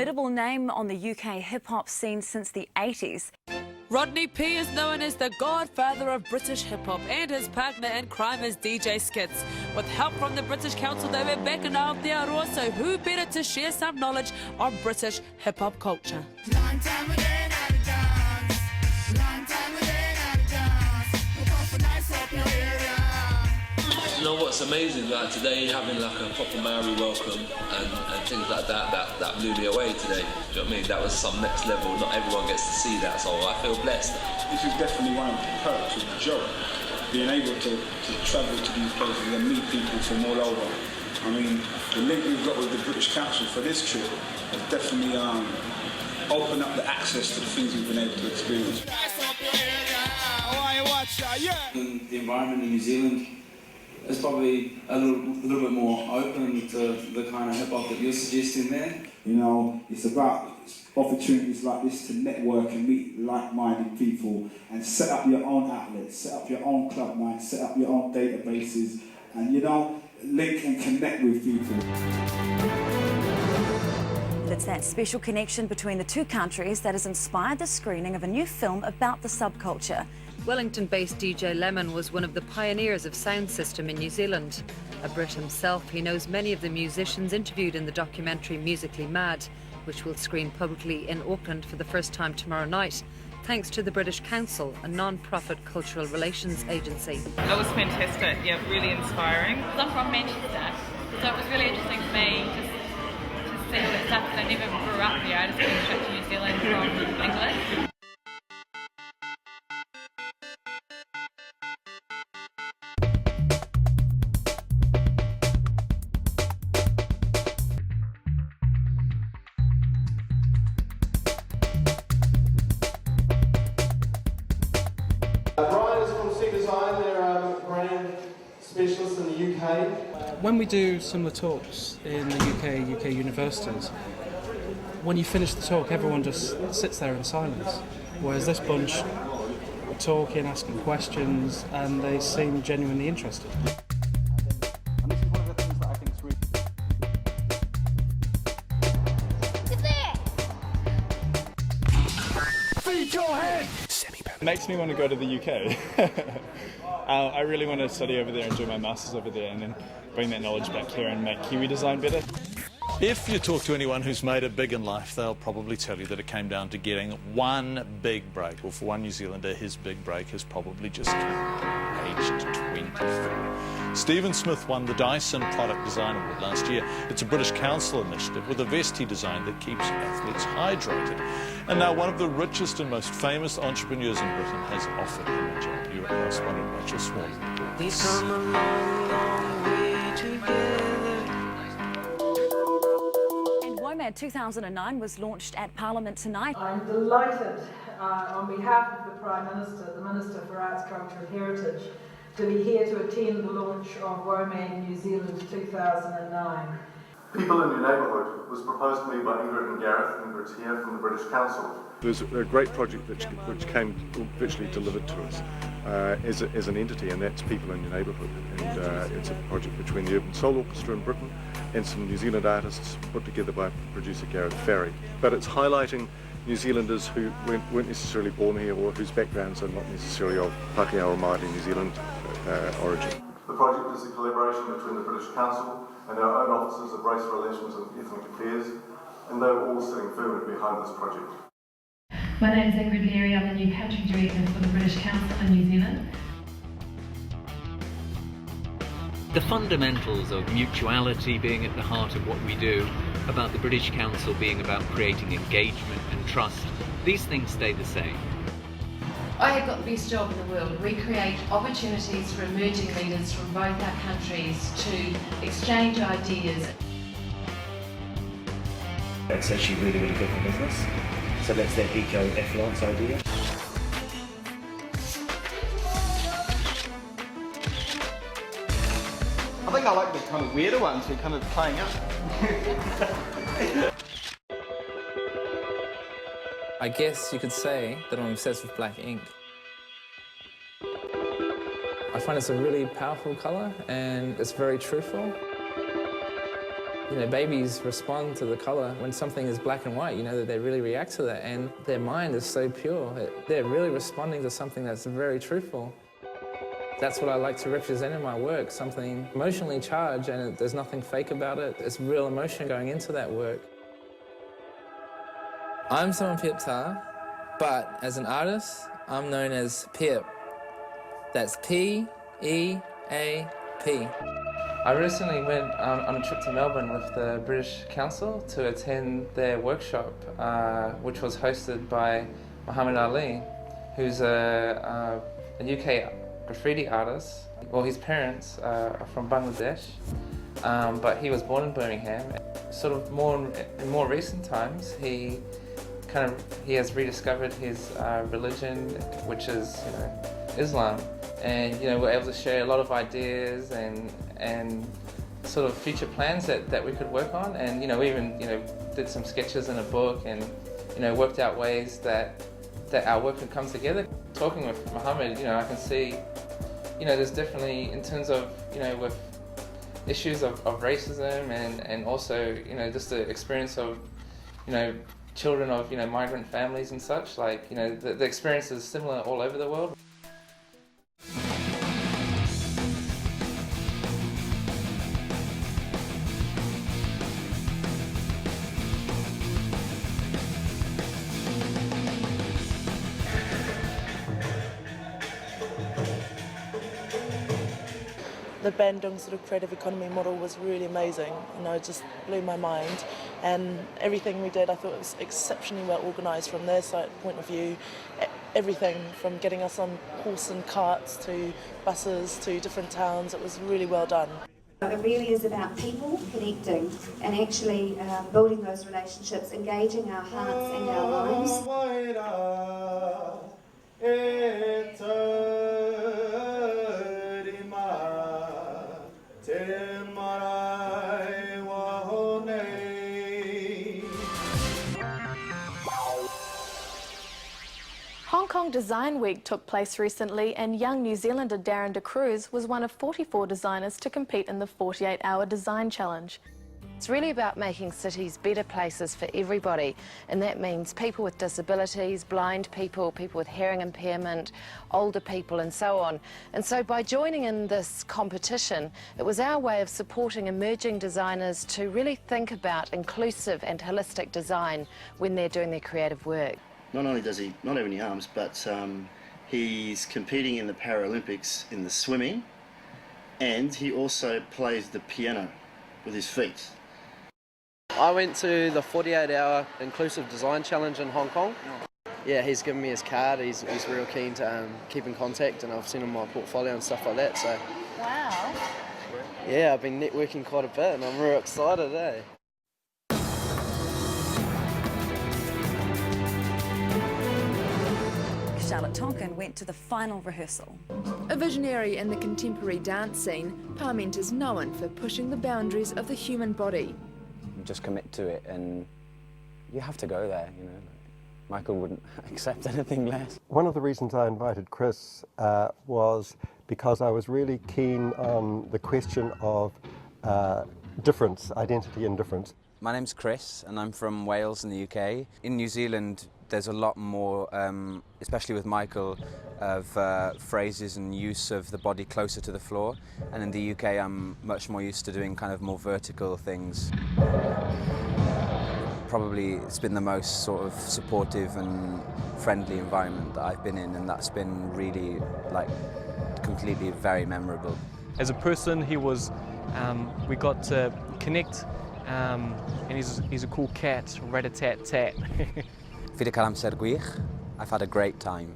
formidable name on the UK hip-hop scene since the 80s. Rodney P is known as the godfather of British hip-hop, and his partner in crime is DJ Skitz. With help from the British Council, they were back in Aotearoa, so who better to share some knowledge on British hip-hop culture? Long time we ain't had a dance. Long time we ain't had a dance. We'll go for nice up your area. You know what's amazing, like today having like a proper Maori welcome and things like that blew me away today. Do you know what I mean? That was some next level. Not everyone gets to see that, so I feel blessed. This is definitely one of the perks of the job, being able to travel to these places and meet people from all over. I mean, the link we've got with the British Council for this trip has definitely opened up the access to the things we've been able to experience. The environment in New Zealand is probably a little bit more open to the kind of hip-hop that you're suggesting there. You know, it's about opportunities like this to network and meet like-minded people and set up your own outlets, set up your own club nights, set up your own databases and, you know, link and connect with people. It's that special connection between the two countries that has inspired the screening of a new film about the subculture. Wellington-based DJ Lemon was one of the pioneers of sound system in New Zealand. A Brit himself, he knows many of the musicians interviewed in the documentary Musically Mad, which will screen publicly in Auckland for the first time tomorrow night, thanks to the British Council, a non-profit cultural relations agency. That was fantastic, yeah, really inspiring. I'm from Manchester, so it was really interesting for me to see all that stuff, because I never grew up here. I just came straight to New Zealand from England. Brian is from Dyson Design, they're a brand specialist in the UK. When we do similar talks in the UK universities, when you finish the talk, everyone just sits there in silence. Whereas this bunch are talking, asking questions, and they seem genuinely interested. And this is one of the things that I think is really... Feed your head! It makes me want to go to the UK. I really want to study over there and do my masters over there and then bring that knowledge back here and make Kiwi design better. If you talk to anyone who's made it big in life, they'll probably tell you that it came down to getting one big break. Well, for one New Zealander, his big break has probably just come aged 23. Stephen Smith won the Dyson Product Design Award last year. It's a British Council initiative with a vest he designed that keeps athletes hydrated. And now one of the richest and most famous entrepreneurs in Britain has offered him a job. You're at House One and Rachel Swan. We've come a long, long way together. And WOMAD 2009 was launched at Parliament tonight. I'm delighted on behalf of the Prime Minister, the Minister for Arts, Culture and Heritage, to be here to attend the launch of WOMAD New Zealand 2009. People in Your Neighbourhood was proposed to me by Ingrid and Gareth. Ingrid's here from the British Council. There's a great project which came virtually delivered to us as an entity, and that's People in Your Neighbourhood. And it's a project between the Urban Soul Orchestra in Britain and some New Zealand artists put together by producer Gareth Farry. But it's highlighting New Zealanders who weren't necessarily born here or whose backgrounds are not necessarily of Pākehā or Māori New Zealand origin. The project is a collaboration between the British Council and our own offices of race relations and ethnic affairs, and they're all sitting firmly behind this project. My name is Ingrid Leary. I'm the new country director for the British Council in New Zealand. The fundamentals of mutuality being at the heart of what we do, about the British Council being about creating engagement and trust, these things stay the same. I have got the best job in the world. We create opportunities for emerging leaders from both our countries to exchange ideas. It's actually really, really good for business. So that's that eco-affluence idea. I think I like the kind of weirder ones who are kind of playing up. I guess you could say that I'm obsessed with black ink. I find it's a really powerful colour and it's very truthful. You know, babies respond to the colour when something is black and white, you know, that they really react to that, and their mind is so pure. They're really responding to something that's very truthful. That's what I like to represent in my work, something emotionally charged, and there's nothing fake about it. It's real emotion going into that work. I'm Simon Pieptar, but as an artist, I'm known as Piep. That's P-E-A-P. I recently went on a trip to Melbourne with the British Council to attend their workshop, which was hosted by Muhammad Ali, who's a UK graffiti artist. Well, his parents are from Bangladesh, but he was born in Birmingham. Sort of in more recent times, he has rediscovered his religion, which is, you know, Islam. And, you know, we're able to share a lot of ideas and sort of future plans that we could work on. And, you know, we even, you know, did some sketches in a book and, you know, worked out ways that our work could come together. Talking with Muhammad, you know, I can see, you know, there's definitely, in terms of, you know, with issues of racism and also, you know, just the experience of, you know, children of, you know, migrant families and such, like, you know, the experience is similar all over the world. The Bandung sort of creative economy model was really amazing, you know, it just blew my mind, and everything we did I thought it was exceptionally well organised from their side point of view. Everything from getting us on horse and carts to buses to different towns, it was really well done. It really is about people connecting and actually building those relationships, engaging our hearts and our lives. Hong Kong Design Week took place recently, and young New Zealander Darren De Cruz was one of 44 designers to compete in the 48-hour design challenge. It's really about making cities better places for everybody, and that means people with disabilities, blind people, people with hearing impairment, older people and so on. And so by joining in this competition, it was our way of supporting emerging designers to really think about inclusive and holistic design when they're doing their creative work. Not only does he not have any arms, but he's competing in the Paralympics in the swimming, and he also plays the piano with his feet. I went to the 48-hour Inclusive Design Challenge in Hong Kong. Yeah, he's given me his card. He's real keen to keep in contact, and I've seen him my portfolio and stuff like that. So, wow. Yeah, I've been networking quite a bit, and I'm real excited, eh? Charlotte Tonkin went to the final rehearsal. A visionary in the contemporary dance scene, Parment is known for pushing the boundaries of the human body. Just commit to it, and you have to go there, you know. Michael wouldn't accept anything less. One of the reasons I invited Chris was because I was really keen on the question of difference, identity and difference. My name's Chris, and I'm from Wales in the UK. In New Zealand, there's a lot more, especially with Michael, of phrases and use of the body closer to the floor. And in the UK, I'm much more used to doing kind of more vertical things. Probably it's been the most sort of supportive and friendly environment that I've been in, and that's been really, like, completely very memorable. As a person, he was, we got to connect, and he's a cool cat, rat-a-tat-tat. Fi de cael amser gwych. I've had a great time.